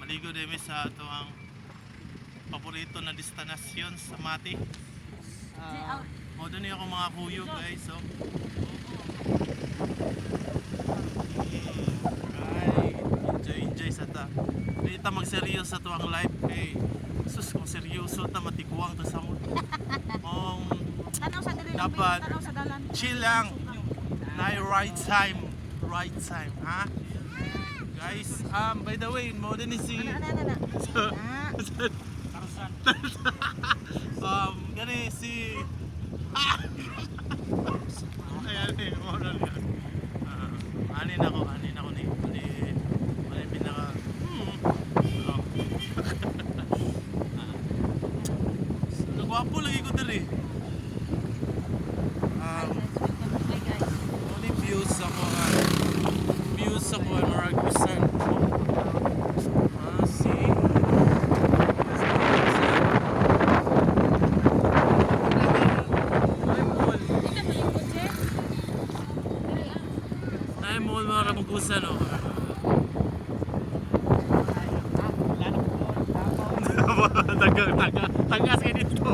Maligo din mi sa ato ang paborito na destinasyon sa Mati. Mo doon niya ako mga kuyo guys. So, right. Enjoy sa ta. Hindi ta magseryoso sa to ang life kay sus kung seryoso ta matiguang to sa mo. Tanaw sa dili Dapat tanaw sa dalan. chill lang. Na right time, ha? Guys, by the way, mo din ni si Ana. gani si ayan eh, moral yan. Anin ako ni pinaka nagwapo lagi ko diri. Only views ako Maragusan. See? Ay mo Maragusan oh. Tagas kayo dito.